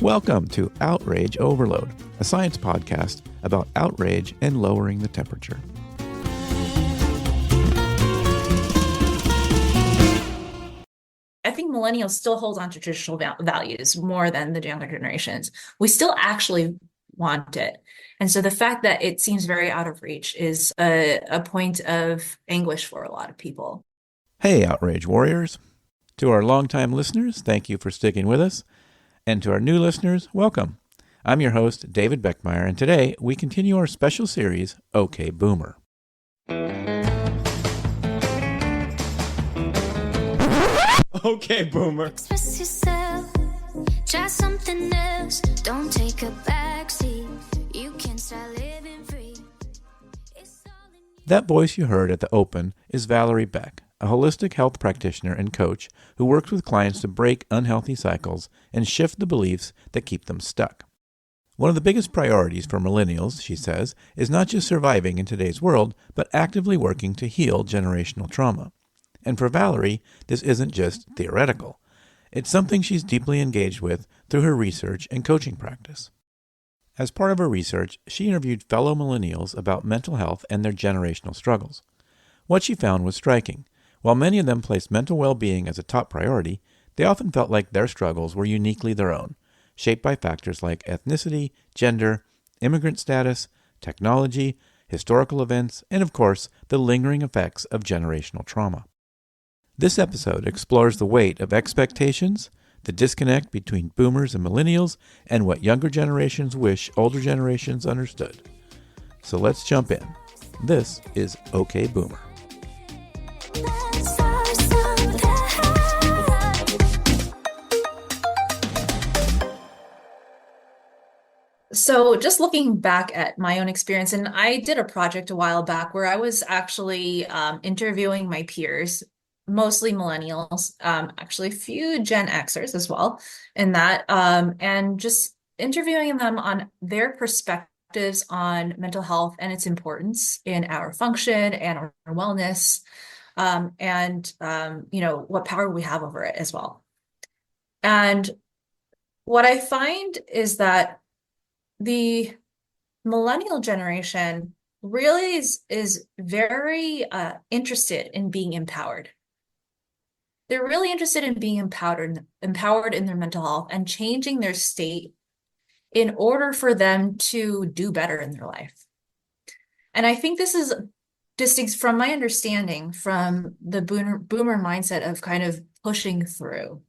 Welcome to Outrage Overload, a science podcast about outrage and lowering the temperature. I think millennials still hold on to traditional values more than the younger generations. We still actually want it. And so the fact that it seems very out of reach is a point of anguish for a lot of people. Hey, Outrage Warriors. To our longtime listeners, thank you for sticking with us. And to our new listeners, welcome. I'm your host, David Beckemeyer, and today we continue our special series, OK Boomer. Okay, Boomer. Express yourself, try something else, don't take a backseat, you can start living free. That voice you heard at the open is Valerie Beck, a holistic health practitioner and coach who works with clients to break unhealthy cycles and shift the beliefs that keep them stuck. One of the biggest priorities for millennials, she says, is not just surviving in today's world, but actively working to heal generational trauma. And for Valerie, this isn't just theoretical. It's something she's deeply engaged with through her research and coaching practice. As part of her research, she interviewed fellow millennials about mental health and their generational struggles. What she found was striking. While many of them placed mental well-being as a top priority, they often felt like their struggles were uniquely their own, shaped by factors like ethnicity, gender, immigrant status, technology, historical events, and of course, the lingering effects of generational trauma. This episode explores the weight of expectations, the disconnect between boomers and millennials, and what younger generations wish older generations understood. So let's jump in. This is OK Boomer. So just looking back at my own experience, and I did a project a while back where I was actually interviewing my peers, mostly millennials, actually a few Gen Xers as well in that, and just interviewing them on their perspectives on mental health and its importance in our function and our wellness, and what power we have over it as well. And what I find is that the millennial generation really is very interested in being empowered. They're really interested in being empowered in their mental health and changing their state in order for them to do better in their life. And I think this is distinct from my understanding from the boomer mindset of kind of pushing through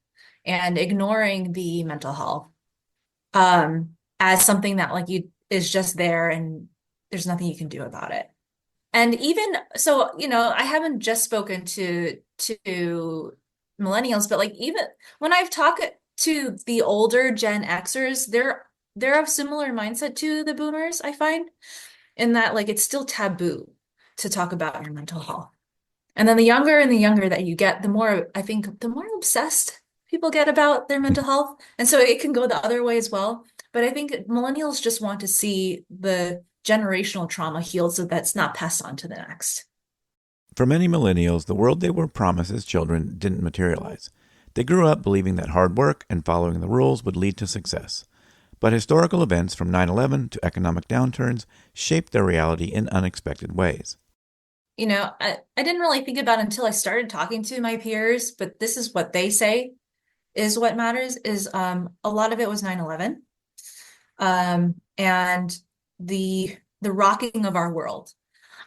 and ignoring the mental health as something that is just there and there's nothing you can do about it. And even so, I haven't just spoken to millennials, but even when I've talked to the older Gen Xers, they're of similar mindset to the boomers, I find, in that it's still taboo to talk about your mental health. And then the younger that you get, the more obsessed people get about their mental health. And so it can go the other way as well. But I think millennials just want to see the generational trauma healed so that's not passed on to the next. For many millennials, the world they were promised as children didn't materialize. They grew up believing that hard work and following the rules would lead to success. But historical events from 9/11 to economic downturns shaped their reality in unexpected ways. I didn't really think about it until I started talking to my peers, but this is what they say is what matters, is a lot of it was 9/11. And the rocking of our world.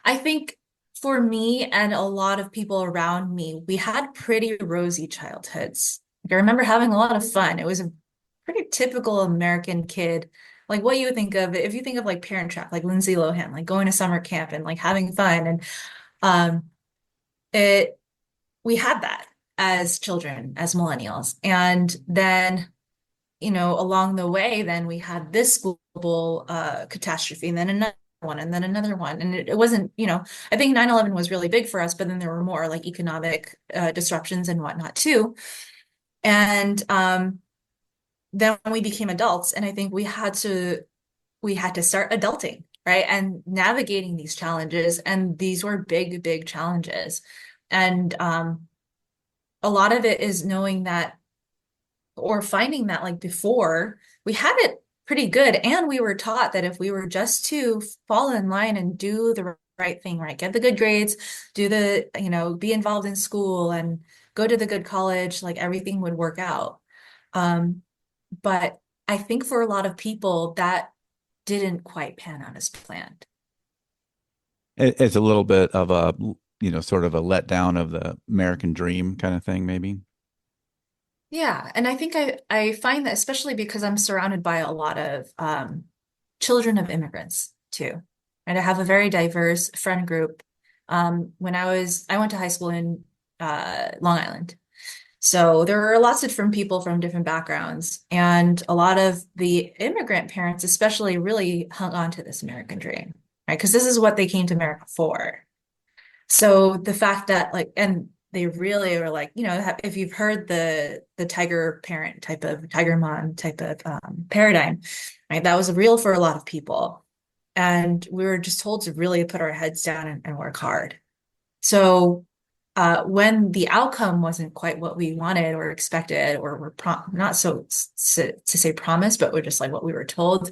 I think for me and a lot of people around me, we had pretty rosy childhoods. I remember having a lot of fun. It was a pretty typical American kid, like what you would think of if you think of Parent Trap, like Lindsay Lohan, going to summer camp and having fun. And we had that as children, as millennials. And then along the way, then we had this global catastrophe, and then another one, and then another one. And it wasn't, I think 9/11 was really big for us, but then there were more economic disruptions and whatnot too. And then we became adults, and I think we had to start adulting, right? And navigating these challenges. And these were big, big challenges. And a lot of it is knowing that or finding that like before we had it pretty good, and we were taught that if we were just to fall in line and do the right thing, right, get the good grades, do the, be involved in school and go to the good college, like everything would work out. But I think for a lot of people that didn't quite pan out as planned. It's a little bit of a, sort of a letdown of the American dream kind of thing, maybe. Yeah, and I think I find that especially because I'm surrounded by a lot of children of immigrants too. And I have a very diverse friend group. When I went to high school in Long Island. So there were lots of different people from different backgrounds, and a lot of the immigrant parents especially really hung on to this American dream, right? Because this is what they came to America for. So the fact that like, and they really were like, if you've heard the tiger parent type of tiger mom type of paradigm, right? That was real for a lot of people. And we were just told to really put our heads down and work hard. So when the outcome wasn't quite what we wanted or expected, or were not so to say promised, but we're just like what we were told,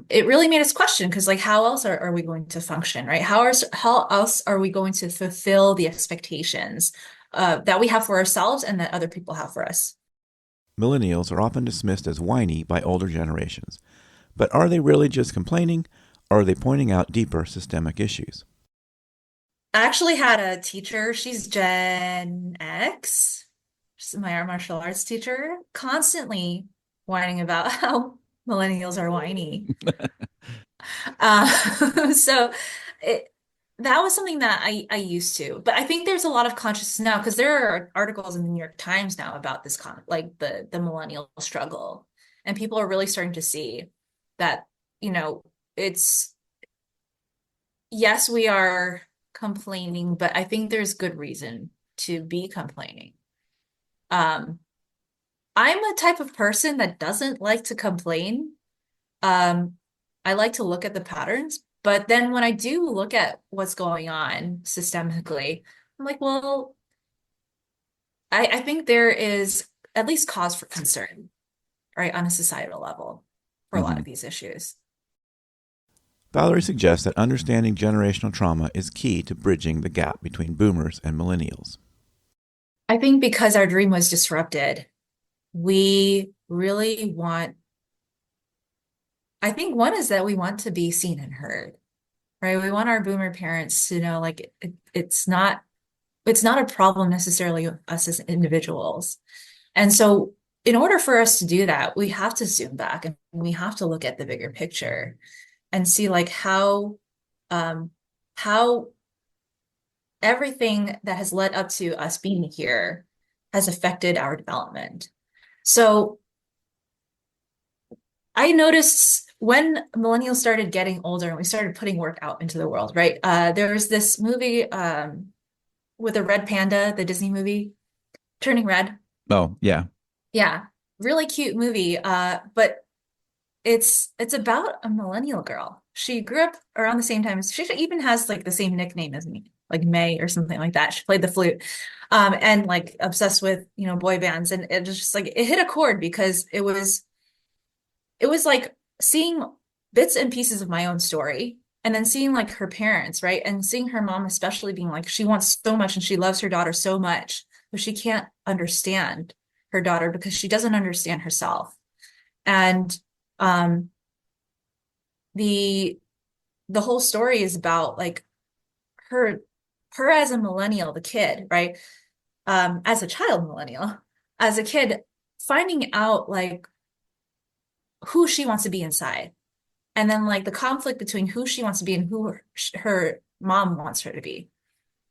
it really made us question, because like how else are we going to function, right? How else are we going to fulfill the expectations that we have for ourselves and that other people have for us? Millennials are often dismissed as whiny by older generations, but are they really just complaining, or are they pointing out deeper systemic issues? I actually had a teacher, she's Gen X, she's my martial arts teacher, constantly whining about how millennials are whiny. So it, that was something that I used to, but I think there's a lot of consciousness now because there are articles in the New York Times now about this like the millennial struggle, and people are really starting to see that, it's, yes, we are complaining, but I think there's good reason to be complaining. I'm a type of person that doesn't like to complain. I like to look at the patterns, but then when I do look at what's going on systemically, I'm like, well, I think there is at least cause for concern, right, on a societal level for a lot of these issues. Valerie suggests that understanding generational trauma is key to bridging the gap between boomers and millennials. I think because our dream was disrupted, we really want, I think one is that we want to be seen and heard, right? We want our boomer parents to know, like, it's not a problem necessarily of us as individuals. And so in order for us to do that, we have to zoom back and we have to look at the bigger picture and see like how everything that has led up to us being here has affected our development. So I noticed when millennials started getting older and we started putting work out into the world, right? There was this movie with a red panda, the Disney movie, Turning Red. Oh, yeah. Yeah, really cute movie. But it's about a millennial girl. She grew up around the same time. She even has like the same nickname as me, like May or something like that. She played the flute, and like obsessed with, boy bands. And it was just like it hit a chord because it was like seeing bits and pieces of my own story, and then seeing like her parents, right? And seeing her mom especially being like, she wants so much and she loves her daughter so much, but she can't understand her daughter because she doesn't understand herself. And the whole story is about like her as a millennial, the kid, right? As a child millennial, as a kid, finding out like who she wants to be inside. And then like the conflict between who she wants to be and who her mom wants her to be.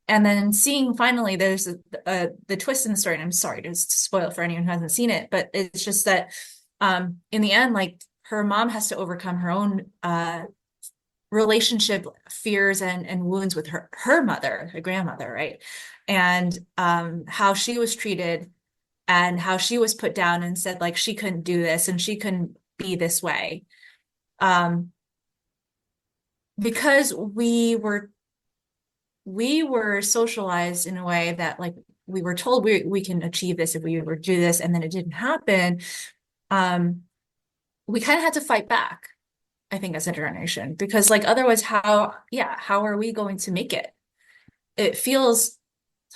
And then seeing finally there's the twist in the story, and I'm sorry to spoil it for anyone who hasn't seen it, but it's just that in the end, like her mom has to overcome her own relationship fears and wounds with her mother, her grandmother, right? And how she was treated and how she was put down and said like she couldn't do this and she couldn't be this way. Because we were socialized in a way that like we were told we can achieve this if we were to do this, and then it didn't happen. We kind of had to fight back, I think, as a generation, because like otherwise, how are we going to make it? It feels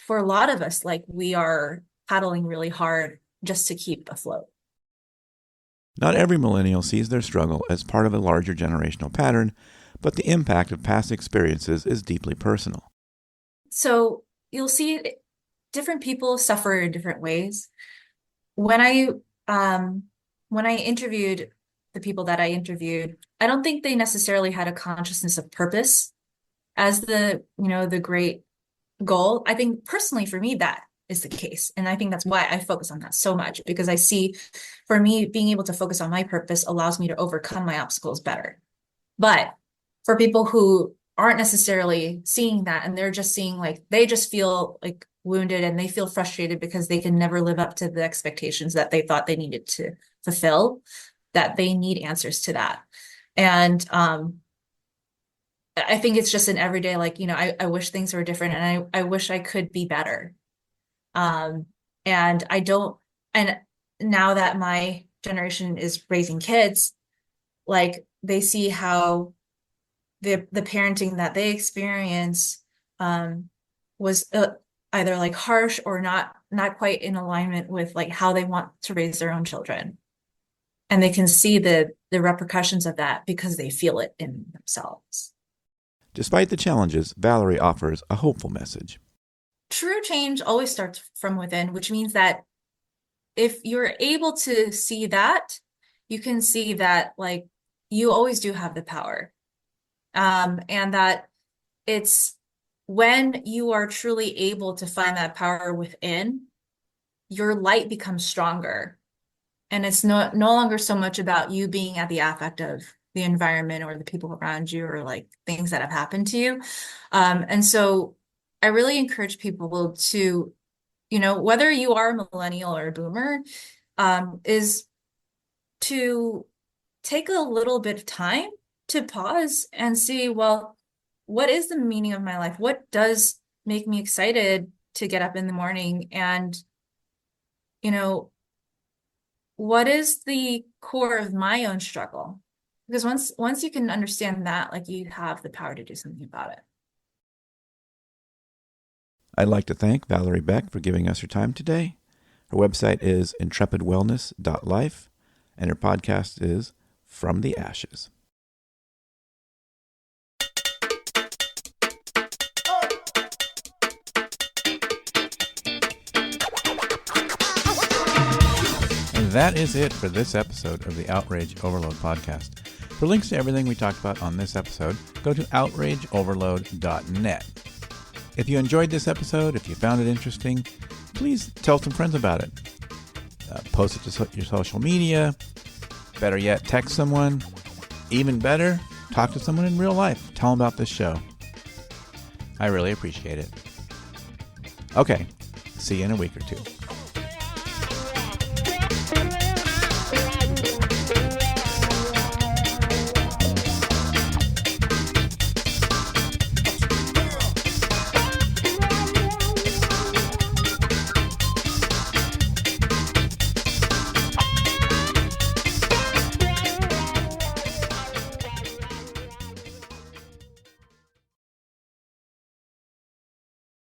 for a lot of us like we are paddling really hard just to keep afloat. Not every millennial sees their struggle as part of a larger generational pattern, but the impact of past experiences is deeply personal. So you'll see different people suffer in different ways. When I interviewed the people that I interviewed, I don't think they necessarily had a consciousness of purpose as the great goal. I think personally for me that is the case. And I think that's why I focus on that so much, because I see, for me, being able to focus on my purpose allows me to overcome my obstacles better. But for people who aren't necessarily seeing that, and they're just seeing like, they just feel like wounded and they feel frustrated because they can never live up to the expectations that they thought they needed to fulfill, that they need answers to that. And I think it's just an everyday, like, I wish things were different, and I wish I could be better. And I don't, and now that my generation is raising kids, like they see how the parenting that they experience was either like harsh or not quite in alignment with like how they want to raise their own children. And they can see the repercussions of that because they feel it in themselves. Despite the challenges, Valerie offers a hopeful message. True change always starts from within, which means that if you're able to see that, you can see that like you always do have the power. And that it's when you are truly able to find that power within, your light becomes stronger. And it's no longer so much about you being at the affect of the environment or the people around you or like things that have happened to you. And so I really encourage people to, whether you are a millennial or a boomer, is to take a little bit of time to pause and see, well, what is the meaning of my life? What does make me excited to get up in the morning? And, what is the core of my own struggle? Because once you can understand that, like you have the power to do something about it. I'd like to thank Valerie Beck for giving us her time today. Her website is intrepidwellness.life, and her podcast is From the Ashes. And that is it for this episode of the Outrage Overload podcast. For links to everything we talked about on this episode, go to outrageoverload.net. If you enjoyed this episode, if you found it interesting, please tell some friends about it. Post it to your social media. Better yet, text someone. Even better, talk to someone in real life. Tell them about this show. I really appreciate it. Okay, see you in a week or two.